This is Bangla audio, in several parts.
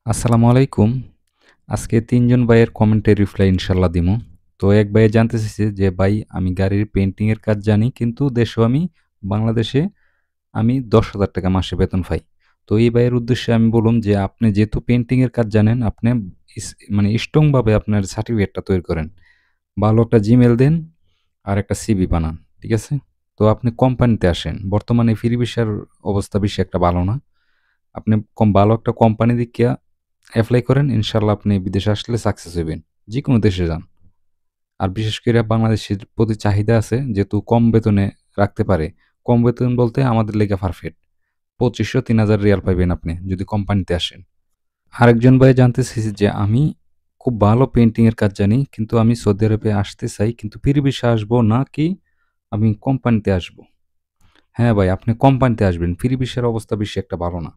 আসসালামু আলাইকুম। আজকে ৩ জন ভাইয়ের কমেন্টের রিপ্লাই ইনশাআল্লাহ দিমু। তো এক ভাইয়ে জানতে চাইছে যে, "ভাই আমি গাড়ির পেইন্টিং এর কাজ জানি কিন্তু দেশেও আমি বাংলাদেশে আমি ৳১০,০০০ মাসে বেতন পাই।" তো এই ভাইয়ের উদ্দেশ্যে আমি বলুম যে, "আপনি যেহেতু পেইন্টিং এর কাজ জানেন, আপনি ইস মানে স্ট্রং ভাবে আপনার সার্টিফিকেটটা তৈরি করেন। ভালো একটা জিমেইল দেন আর একটা সিভি বানান। ঠিক আছে? তো আপনি কোম্পানিতে আসেন। বর্তমানে ফ্রি ভিসার অবস্থা বেশি একটা ভালো না। আপনি ভালো একটা কোম্পানি দেইখা এপ্লাই করেন। ইনশাআল্লাহ আপনি বিদেশে আসলে সাকসেস হইবেন। যেকোনো দেশে যান। আর বিশেষ কইরা বাংলাদেশের প্রতি চাহিদা আছে যেহেতু কম বেতনে রাখতে পারে। কম বেতন বলতে আমাদের লেগা পারফেক্ট। ২৫০০-৩,০০০ রিয়াল পাইবেন আপনি যদি কোম্পানিতে আসেন। আরেকজন ভাই জানতে চাইছে যে আমি খুব ভালো পেইন্টিং এর কাজ জানি কিন্তু আমি সৌদি আরবে আসতে চাই কিন্তু ফ্রি ভিসা আসবো নাকি আমি কোম্পানিতে আসবো? হ্যাঁ ভাই আপনি কোম্পানিতে আসবেন। ফ্রি ভিসার অবস্থা বেশি একটা ভালো না।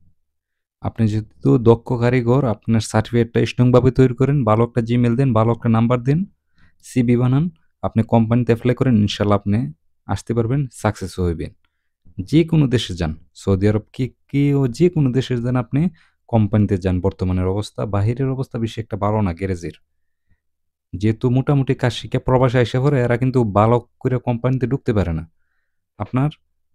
আপনি যেহেতু দক্ষ কারিগর, আপনার সার্টিফিকেটটা স্ট্রংভাবে তৈরি করেন, ভালো একটা জিমেইল দেন, ভালো একটা নাম্বার দেন, সিভি বানান, আপনি কোম্পানিতে এপ্লাই করেন, ইনশাআল্লাহ আপনি আসতে পারবেন, সাকসেসও হইবেন। যেকোনো দেশে যান, সৌদি আরব কি ও যেকোনো দেশে যান আপনি কোম্পানিতে যান বর্তমানের অবস্থা, বাহিরের অবস্থা বেশি একটা ভালো না গ্যারেজের। যেহেতু মোটামুটি কাজ শিখে প্রবাসে আইসা পড়ে এরা কিন্তু ভালো করে কোম্পানিতে ঢুকতে পারে না। আপনার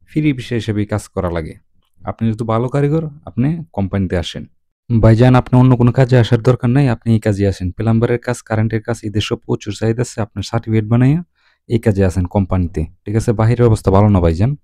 ফ্রি ভিসা হিসেবেই কাজ করা লাগে। আপনি যেহেতু ভালো কারিগর, আপনি কোম্পানিতে আসেন। ভাইজান আপনি অন্য কোনো কাজে আসার দরকার নাই। আপনি এই কাজে আসেন। প্লাম্বারের কাজ, কারেন্টের কাজ এই দেশেও প্রচুর চাহিদা আছে। আপনার সার্টিফিকেট বানাইয়া এই কাজে আসেন কোম্পানিতে। ঠিক আছে? বাহিরের অবস্থা ভালো না ভাইজান।